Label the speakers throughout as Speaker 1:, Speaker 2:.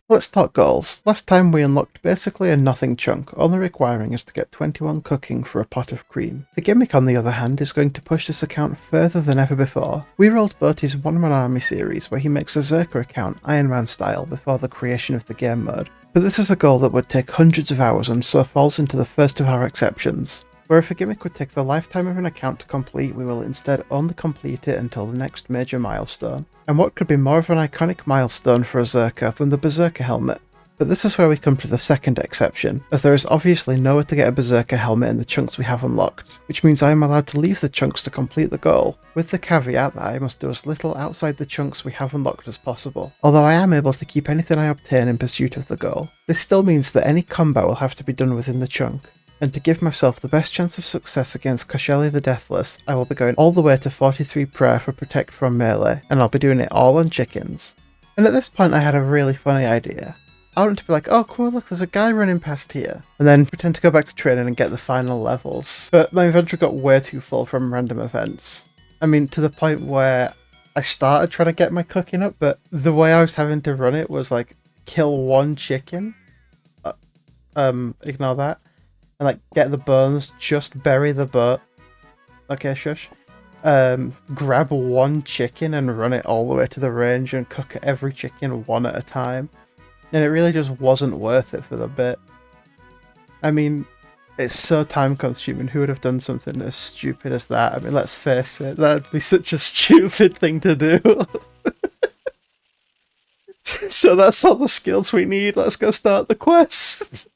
Speaker 1: Let's talk goals. Last time we unlocked basically a nothing chunk, only requiring us to get 21 cooking for a pot of cream. The Gimmick, on the other hand, is going to push this account further than ever before. We rolled Bertie's one-man army series where he makes a Zerker account Iron Man style before the creation of the game mode. But this is a goal that would take hundreds of hours and so falls into the first of our exceptions. Where if a Gimmick would take the lifetime of an account to complete, we will instead only complete it until the next major milestone. And what could be more of an iconic milestone for a Zerker than the Berserker helmet? But this is where we come to the second exception, as there is obviously nowhere to get a Berserker helmet in the chunks we have unlocked, which means I am allowed to leave the chunks to complete the goal, with the caveat that I must do as little outside the chunks we have unlocked as possible, although I am able to keep anything I obtain in pursuit of the goal. This still means that any combat will have to be done within the chunk. And to give myself the best chance of success against Kosheli the Deathless, I will be going all the way to 43 prayer for protect from melee, and I'll be doing it all on chickens. And at this point I had a really funny idea. I want to be like, oh cool, look, there's a guy running past here, and then pretend to go back to training and get the final levels. But my inventory got way too full from random events. I mean, to the point where I started trying to get my cooking up, but the way I was having to run it was like, kill one chicken, ignore that. And like get the bones, just bury the butt. Okay, shush. Grab one chicken and run it all the way to the range and cook every chicken one at a time. And it really just wasn't worth it for the bit. I mean, it's so time consuming. Who would have done something as stupid as that? I mean, let's face it, that'd be such a stupid thing to do. So that's all the skills we need. Let's go start the quest.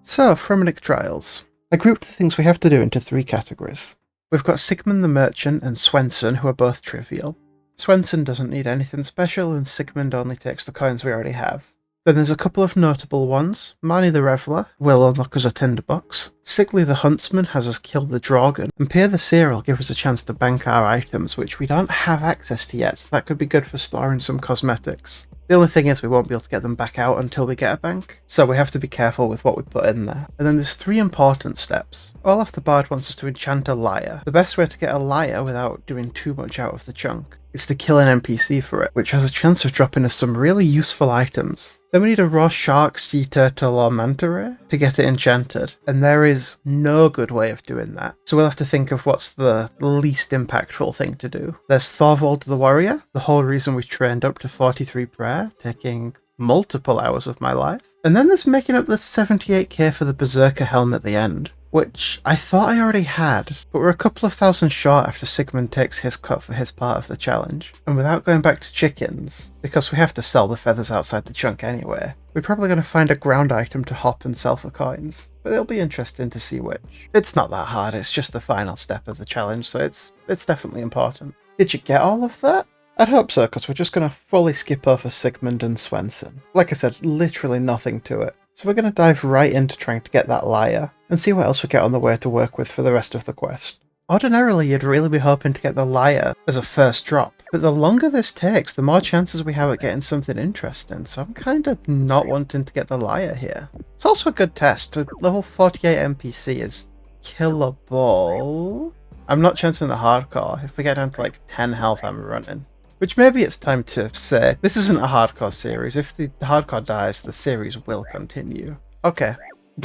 Speaker 1: So, Fremennik trials. I grouped the things we have to do into three categories. We've got Sigmund the Merchant and Swenson, who are both trivial. Swenson doesn't need anything special, and Sigmund only takes the coins we already have. Then there's a couple of notable ones. Marnie the Reveler will unlock us a tinderbox. Sigly the Huntsman has us kill the Dragon, and Pierre the Seer will give us a chance to bank our items, which we don't have access to yet, so that could be good for storing some cosmetics. The only thing is we won't be able to get them back out until we get a bank, so we have to be careful with what we put in there. And then there's three important steps. Olaf the Bard wants us to enchant a lyre. The best way to get a lyre without doing too much out of the chunk is to kill an NPC for it, which has a chance of dropping us some really useful items. Then we need a raw shark, sea turtle or manta ray to get it enchanted, and there is no good way of doing that. So we'll have to think of what's the least impactful thing to do. There's Thorvald the Warrior, the whole reason we trained up to 43 prayer, taking multiple hours of my life. And then there's making up the 78k for the Berserker helm at the end, which I thought I already had, but we're a couple of thousand short after Sigmund takes his cut for his part of the challenge. And without going back to chickens, because we have to sell the feathers outside the chunk anyway, we're probably going to find a ground item to hop and sell for coins, but it'll be interesting to see which. It's not that hard, it's just the final step of the challenge, so it's definitely important. Did you get all of that? I'd hope so, because we're just going to fully skip over Sigmund and Swenson. Like I said, literally nothing to it. So we're going to dive right into trying to get that lyre, and see what else we get on the way to work with for the rest of the quest. Ordinarily, you'd really be hoping to get the lyre as a first drop, but the longer this takes, the more chances we have at getting something interesting, so I'm kind of not wanting to get the lyre here. It's also a good test. A level 48 NPC is killable. I'm not chancing the hardcore. If we get down to like 10 health, I'm running. Which maybe it's time to say, this isn't a hardcore series. If the hardcore dies, the series will continue. Okay,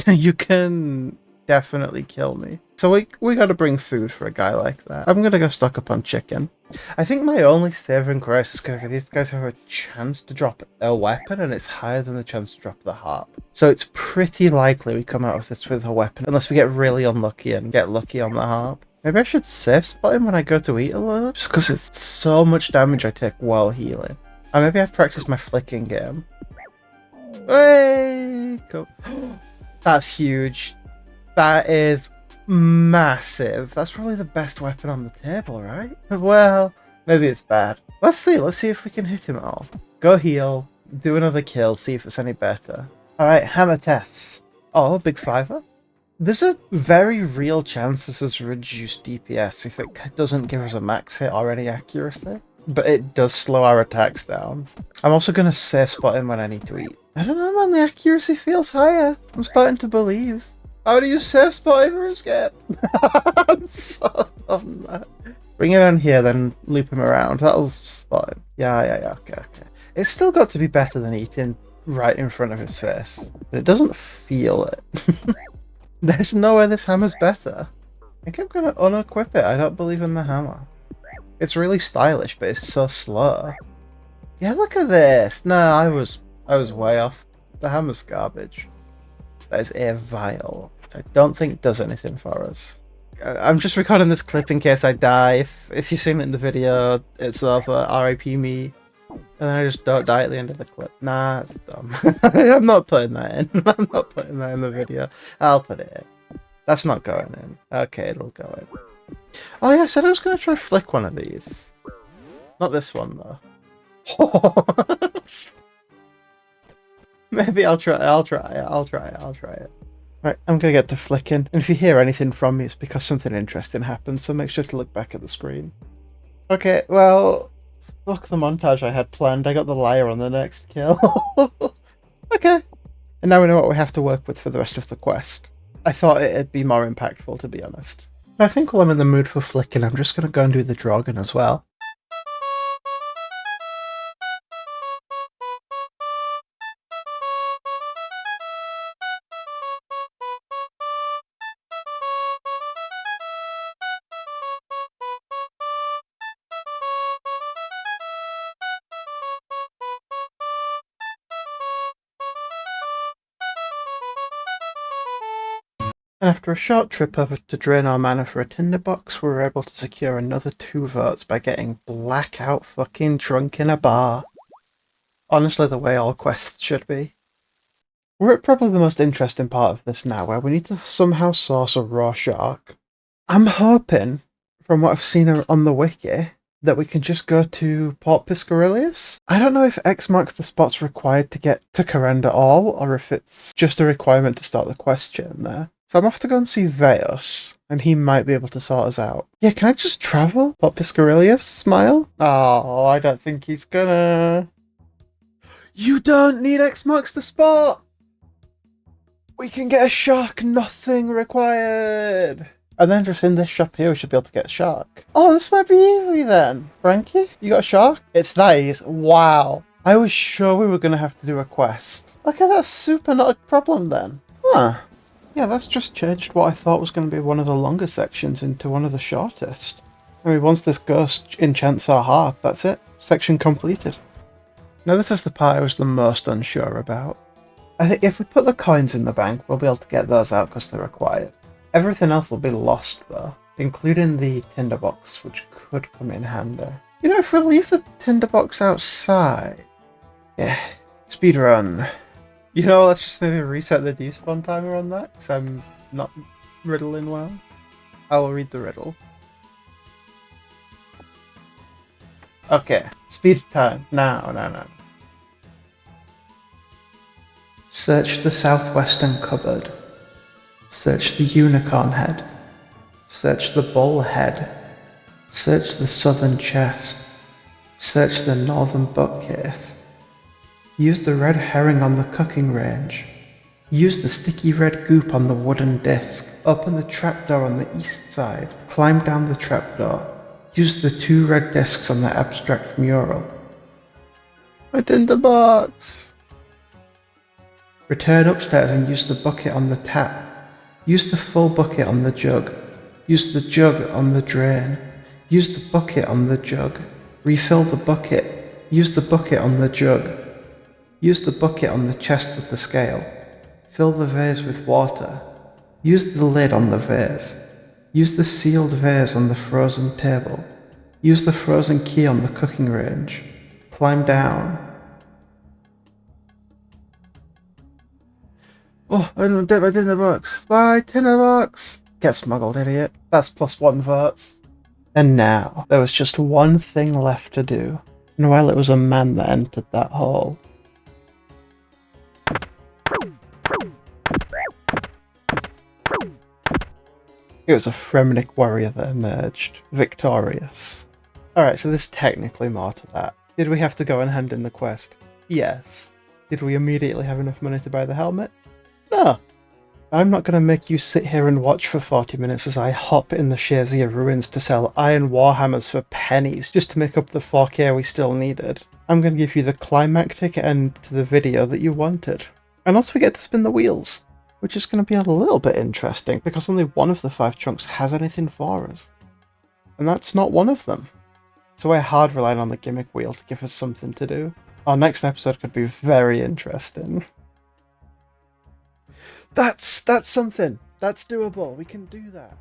Speaker 1: you can definitely kill me. So we gotta bring food for a guy like that. I'm gonna go stock up on chicken. I think my only saving grace is because these guys have a chance to drop a weapon, and it's higher than the chance to drop the harp. So it's pretty likely we come out of this with a weapon, unless we get really unlucky and get lucky on the harp. Maybe I should safe spot him when I go to eat a little, just because it's so much damage I take while healing. And maybe I've practiced my flicking game. Hey, go. That's huge. That is massive. That's probably the best weapon on the table, right? Well, maybe it's bad. Let's see if we can hit him all. Go heal, do another kill, see if it's any better. Alright, hammer tests. Oh, big fiver. There's a very real chance this is reduced DPS if it doesn't give us a max hit or any accuracy, but it does slow our attacks down. I'm also going to safe spot him when I need to eat. I don't know, man, the accuracy feels higher. I'm starting to believe. How do you safe spot him, Rusket? I'm so dumb, man. Bring it on here, then loop him around. That'll spot him. Yeah, okay. It's still got to be better than eating right in front of his face. But it doesn't feel it. There's no way this hammer's better. I think I'm gonna unequip it. I don't believe in the hammer. It's really stylish, but it's so slow. Yeah, look at this. No, I was way off. The hammer's garbage. That is a vial. I don't think does anything for us. I'm just recording this clip in case I die. If you've seen it in the video, it's over. RIP me. And then I just don't die at the end of the clip. Nah, it's dumb. I'm not putting that in. I'm not putting that in the video. I'll put it in. That's not going in. Okay, it'll go in. Oh yeah, I said I was going to try flick one of these. Not this one, though. Maybe I'll try it. Right, I'm going to get to flicking. And if you hear anything from me, it's because something interesting happened, so make sure to look back at the screen. Okay, well, fuck the montage I had planned. I got the liar on the next kill. Okay. And now we know what we have to work with for the rest of the quest. I thought it'd be more impactful, to be honest. I think while I'm in the mood for flicking, I'm just going to go and do the Drogon as well. And after a short trip over to drain our mana for a tinderbox, we were able to secure another 2 votes by getting blackout fucking drunk in a bar. Honestly, the way all quests should be. We're at probably the most interesting part of this now, where we need to somehow source a raw shark. I'm hoping, from what I've seen on the wiki, that we can just go to Port Piscarilius. I don't know if X marks the spots required to get to Karend at all, or if it's just a requirement to start the quest chain there. So I'm off to go and see Veos, and he might be able to sort us out. Yeah, can I just travel? Port Piscarilius? Smile? Oh, I don't think he's gonna... You don't need X marks the spot! We can get a shark, nothing required! And then just in this shop here, we should be able to get a shark. Oh, this might be easy then. Frankie, you got a shark? It's that easy. Wow. I was sure we were going to have to do a quest. Okay, that's super not a problem then. Huh. Yeah, that's just changed what I thought was going to be one of the longer sections into one of the shortest. I mean, once this ghost enchants our harp, that's it. Section completed. Now this is the part I was the most unsure about. I think if we put the coins in the bank, we'll be able to get those out because they're required. Everything else will be lost though, including the tinderbox, which could come in handy. You know, if we leave the tinderbox outside... Yeah, speedrun. You know, let's just maybe reset the despawn timer on that, because I'm not riddling well. I will read the riddle. Okay, speed time. No. Search the southwestern cupboard. Search the unicorn head. Search the bull head. Search the southern chest. Search the northern bookcase. Use the red herring on the cooking range. Use the sticky red goop on the wooden disc. Open the trapdoor on the east side. Climb down the trapdoor. Use the 2 red discs on the abstract mural. My tinderbox! Return upstairs and use the bucket on the tap. Use the full bucket on the jug. Use the jug on the drain. Use the bucket on the jug. Refill the bucket. Use the bucket on the jug. Use the bucket on the chest with the scale. Fill the vase with water. Use the lid on the vase. Use the sealed vase on the frozen table. Use the frozen key on the cooking range. Climb down. Oh, I didn't get my tinderbox. My tinderbox! Get smuggled, idiot. That's +1 votes. And now, there was just one thing left to do. And while it was a man that entered that hall, it was a Fremennik warrior that emerged, victorious. Alright, so there's technically more to that. Did we have to go and hand in the quest? Yes. Did we immediately have enough money to buy the helmet? No. I'm not going to make you sit here and watch for 40 minutes as I hop in the Shazia ruins to sell iron warhammers for pennies just to make up the 4k we still needed. I'm going to give you the climactic end to the video that you wanted. And also we get to spin the wheels, which is going to be a little bit interesting, because only one of the 5 chunks has anything for us. And that's not one of them. So we're hard relying on the gimmick wheel to give us something to do. Our next episode could be very interesting. That's something. That's doable. We can do that.